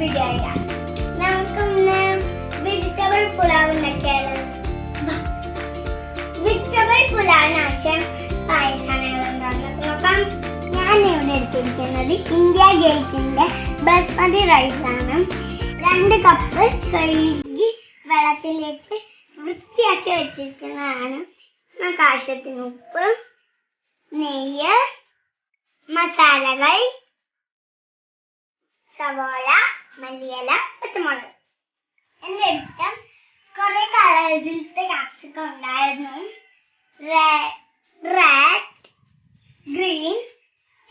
Video ആയിട്ടാണ്. നമുക്കൊന്ന് vegetable pulao ഉണ്ടാക്കിയാലോ? വെജിറ്റബിൾ പുലാവിന് ആവശ്യം പായസമാണ് ഉണ്ടാക്കുന്നത്. അപ്പം ഞാൻ ഇവിടെ എടുത്തിരിക്കുന്നത് ഇന്ത്യ ഗേറ്റിന്റെ ബസ്മതി റൈസ് ആണ്. 2 കപ്പ് കഴുകി വെള്ളത്തിലേക്ക് വൃത്തിയാക്കി വെച്ചിരിക്കുന്നതാണ്. നമുക്ക് ആവശ്യത്തിന് ഉപ്പ്, നെയ്യ്, മസാലകൾ, സവാള, മല്ലിയില, പച്ചമുളക്. എൻ്റെ അടുത്ത് കുറെ കളേഴ്സിലത്തെ ക്യാപ്സിക്കം ഉണ്ടായിരുന്നു. റെഡ്, ഗ്രീൻ,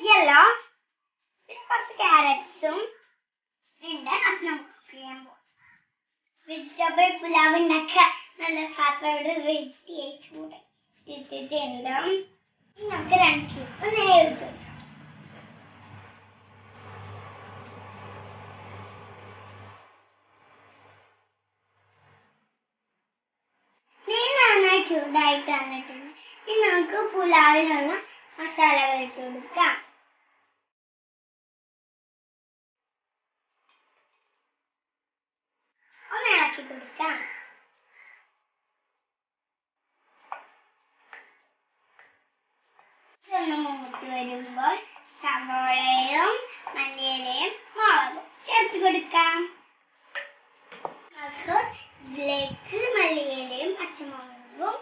യെല്ലോ, കുറച്ച് ക്യാരറ്റ്സും ഉണ്ട്. അത് നമുക്ക് കുക്ക് ചെയ്യാൻ പോകാം. വെജിറ്റബിൾ പുലാവ് ഉണ്ടാക്കാൻ നല്ല പാത്രയോട് റെഡിയായി ചൂട് ഇട്ടിട്ടുണ്ട്. നമുക്ക് 2 ടീസ്പൂൺ നെയ്യ് ഒഴിച്ചു കൊടുക്കാം. നെയ്യ് നന്നായി ചൂടായിട്ട് വന്നിട്ടുണ്ട്. ഇനി നമുക്ക് പുലാവിനുള്ള മസാലകൾ ഇട്ട് കൊടുക്കാം. ഒന്ന് ഇളക്കി കൊടുക്കാം. ഒന്ന് മൂത്ത് വരുമ്പോൾ സവാളയും മല്ലിയിലയും മുളകും ചേർത്ത് കൊടുക്കാം. നമുക്ക് ഇതിലേക്ക് മല്ലിയിലയും പച്ചമുളകും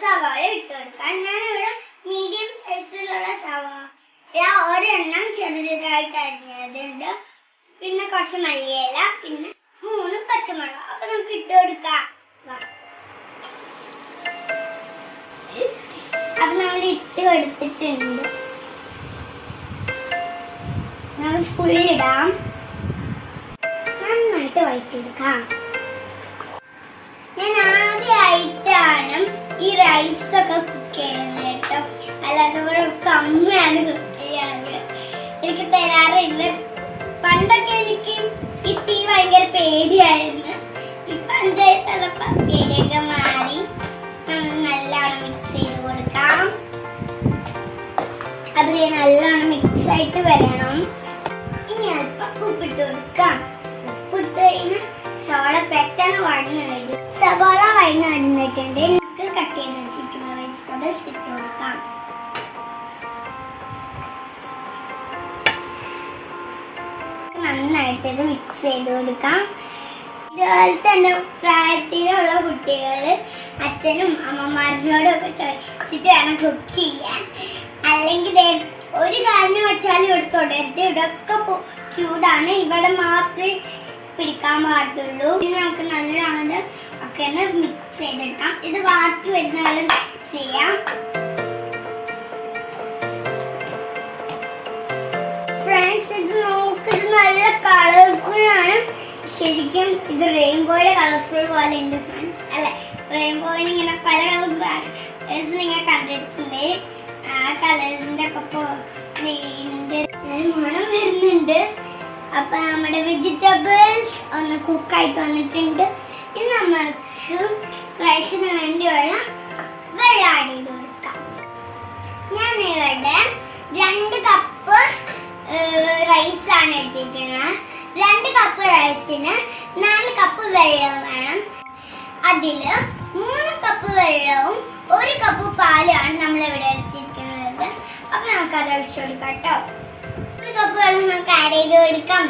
സവാള ഇട്ട് കൊടുക്കാം. ഞാനിവിടെ മീഡിയം സൈസിലുള്ള സവാള ഒരെണ്ണം ചെറുതായിട്ട് അരിഞ്ഞതുണ്ട്. പിന്നെ കുറച്ച് മല്ലിയില, പിന്നെ 3 പച്ചമുളക്. അപ്പൊ നമുക്ക് ഇട്ട് കൊടുക്കാം. അപ്പൊ നമ്മൾ ഇട്ട് കൊടുത്തിട്ടുണ്ട്. നമ്മൾ ഫുൾ ഇടാം. നന്നായിട്ട് വഴിച്ചെടുക്കാം. ഞാൻ ആദ്യമായിട്ടാണ് ഈ റൈസ് ഒക്കെ കുക്ക് ചെയ്യുന്നത് കേട്ടോ. അല്ലാതെ കമ്മിയാണ് കുക്ക് ചെയ്യാറ്. എനിക്ക് തരാറില്ല. പണ്ടൊക്കെ എനിക്ക് ഈ തീ ഭയങ്കര പേടിയായിരുന്നു. ഇപ്പൊ 5 വയസ്സുള്ളപ്പോ പേടിയൊക്കെ മാറി. നല്ലോണം മിക്സ് ചെയ്ത് കൊടുക്കാം. അത് നല്ലോണം മിക്സ് ആയിട്ട് വരണം. ഇനി അല്പം ഉപ്പിട്ട് കൊടുക്കാം. ഉപ്പിട്ട് കഴിഞ്ഞാൽ സവാള പെട്ടെന്ന് വഴന്ന് വരും. സവാള വഴന്ന് വന്നിട്ടുണ്ട്. നമുക്ക് കട്ട് ചെയ്ത് വെച്ചിരിക്കുന്ന വെജിറ്റബിൾസ് ഇട്ട് കൊടുക്കാം. നന്നായിട്ട് ഇത് മിക്സ് ചെയ്ത് കൊടുക്കാം. ഇതുപോലെ തന്നെ പ്രായത്തിലുള്ള കുട്ടികൾ അച്ഛനും അമ്മമാരോടും ഒക്കെ ചോദിച്ചിട്ട് വേണം കുക്ക് ചെയ്യാൻ. അല്ലെങ്കിൽ ഒരു കാരണം വെച്ചാലും ഇവിടെ തുടരുത്. ഇതൊക്കെ ചൂടാണ്. ഇവിടെ മാത്രമേ പിടിക്കാൻ പാടുള്ളൂ. പിന്നെ നമുക്ക് നല്ലോണം ഒക്കെ ഒന്ന് മിക്സ് ചെയ്തെടുക്കാം. ഇത് വാട്ടി വരുന്നാലും മിക്സ് ചെയ്യാം. ഫ്രണ്ട്സ്, ഇത് നോക്കിത് നല്ല കളർഫുൾ ആണ്. ശരിക്കും ഇത് റെയിൻബോയുടെ കളർഫുൾ പോലെ ഉണ്ട് ഫ്രണ്ട്സ്. അല്ലെ, റെയിൻബോയിന് ഇങ്ങനെ പല കളേഴ്സ് നിങ്ങൾ കണ്ടിട്ടില്ലേ? ആ കളേഴ്സിന്റെ ഒക്കെ മണം വരുന്നുണ്ട്. അപ്പൊ നമ്മുടെ വെജിറ്റബിൾസ് ഒന്ന് കുക്കായിട്ട് വന്നിട്ടുണ്ട്. ഇനി നമുക്ക് റൈസിന് വേണ്ടിയുള്ള വെള്ളം ആഡ് ചെയ്ത് കൊടുക്കാം. ഞാൻ ഇവിടെ 2 കപ്പ് റൈസാണ് എടുത്തിരിക്കുന്നത്. 2 കപ്പ് റൈസിന് 4 കപ്പ് വെള്ളം വേണം. അതില് 3 കപ്പ് വെള്ളവും 1 കപ്പ് പാലാണ് നമ്മളിവിടെ എടുത്തിരിക്കുന്നത്. അപ്പൊ നമുക്ക് അത് ഒഴിച്ചു കൊടുക്കാം കേട്ടോ. 1 കപ്പ് വെള്ളം നമുക്ക് ആഡ് ചെയ്ത് കൊടുക്കാം.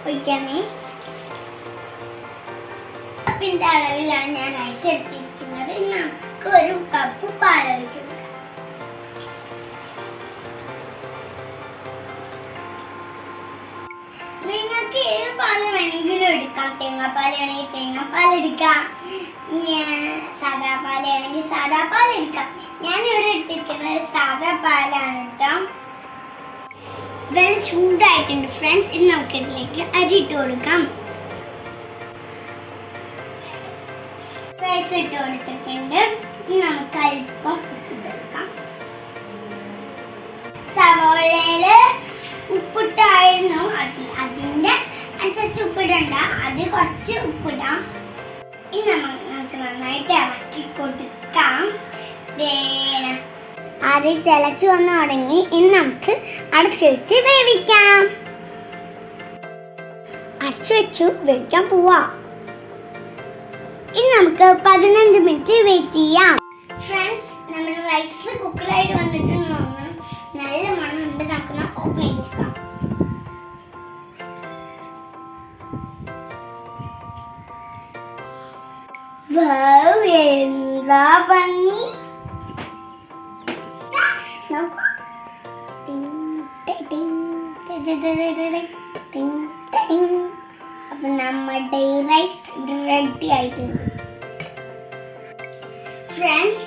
ഒഴിക്കാമേ. കപ്പിന്റെ അളവിലാണ് ഞാൻ റൈസ് എടുത്തിരിക്കുന്നത്. നമുക്ക് 1 കപ്പ് പാൽ ഒഴിച്ചു കൊടുക്കാം. നിങ്ങൾക്ക് ഏത് പാല് വേണമെങ്കിലും എടുക്കാം. തേങ്ങാപ്പാലാണെങ്കിൽ തേങ്ങാപ്പാൽ എടുക്കാം. സാദാ പാലാണെങ്കിൽ സാദാ പാൽ എടുക്കാം. ഞാൻ ഇവിടെ എടുത്തിരിക്കുന്നത് സാദാ പാലാണ് കേട്ടോ. വെള്ളം ചൂടായിട്ടുണ്ട് ഫ്രണ്ട്സ്. ഇത് നമുക്ക് ഇതിലേക്ക് അരി ഇട്ട് കൊടുക്കാം. റൈസ് ഇട്ട് കൊടുത്തിട്ടുണ്ട്. നമുക്ക് അല്പം ഇട്ട് കൊടുക്കാം. സവോളയില് ഉപ്പിട്ടായിരുന്നു. അതിന്റെ അനുസരിച്ച് ഉപ്പിടണ്ട. അത് കുറച്ച് ഉപ്പിടാം. ഇനി നമുക്ക് നന്നായിട്ട് ഇളക്കി കൊടുക്കാം. അരി തിളച്ചു വന്നു തുടങ്ങി. ഇനി നമുക്ക് അടച്ചു വെച്ച് വേവിക്കാം. അടച്ചു വെച്ചു വേവിക്കാൻ പോവാം. ഇനി നമുക്ക് 15 മിനിറ്റ് വെയിറ്റ് ചെയ്യാം. ഫ്രണ്ട്സ്, നമ്മുടെ റൈസ് കുക്കറായിട്ട് വന്നിട്ട് നോക്കണം. നല്ല മണം ഉണ്ട്. നമുക്ക് ഓപ്പൺ ചെയ്ത് നോക്കാം. എന്താ ഭംഗി നോക്കൂ. അപ്പൊ നമ്മുടെ റൈസ് റെഡി ആയിട്ടുണ്ട്. ഫ്രണ്ട്സ്,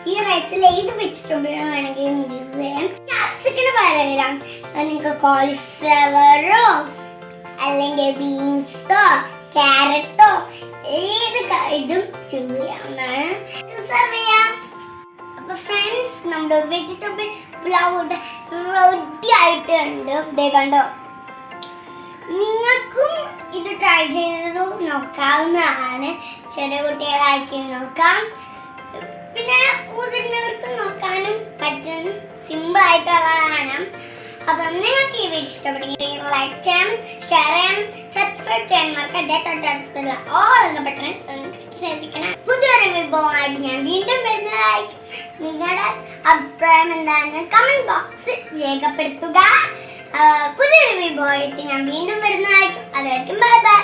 ഈ റൈസിൽ ഏത് വെജിറ്റബിൾ വേണമെങ്കിലും യൂസ് ചെയ്യാം. ക്യാപ്സിക്കിന് പകരം നിങ്ങൾക്ക് കോളിഫ്ലവറോ അല്ലെങ്കിൽ ബീൻസോ ക്യാരറ്റോ ഏത് ഇതും ചൂസ് ചെയ്യാവുന്നതാണ്. സെർവ് ചെയ്യാം. അപ്പൊ ഫ്രണ്ട്സ്, നമ്മുടെ വെജിറ്റബിൾ പുലാവ് റെഡി ആയിട്ടുണ്ട്. ഇതേ കണ്ടോ. നിങ്ങൾക്കും ഇത് ട്രൈ ചെയ്ത് നോക്കാവുന്നതാണ്. ചെറിയ കുട്ടികളാക്കി നോക്കാം, പിന്നെ മുതിർന്നവർക്ക് നോക്കാനും പറ്റും. സിമ്പിൾ ആയിട്ടുള്ളതാണ്. അപ്പം നിങ്ങൾക്ക് ഈ വീഡിയോ ഇഷ്ടപ്പെടുമെങ്കിൽ ലൈക്ക് ചെയ്യണം, ഷെയർ ചെയ്യണം, സബ്സ്ക്രൈബ് ചെയ്യാൻ മറക്കരുത്. തൊട്ടടുത്തുള്ള ഓൾ എന്ന ബട്ടൺ ശ്രദ്ധിക്കണം. പുതിയൊരു വിഭവമായിട്ട് ഞാൻ വീണ്ടും വരുന്നതായിരിക്കും. നിങ്ങളുടെ അഭിപ്രായം എന്താണെന്ന് കമന്റ് ബോക്സിൽ രേഖപ്പെടുത്തുക. പുതിയൊരു വിഭവമായിട്ട് ഞാൻ വീണ്ടും വരുന്നതായിരിക്കും. അതായിരിക്കും ബൈ ബൈ.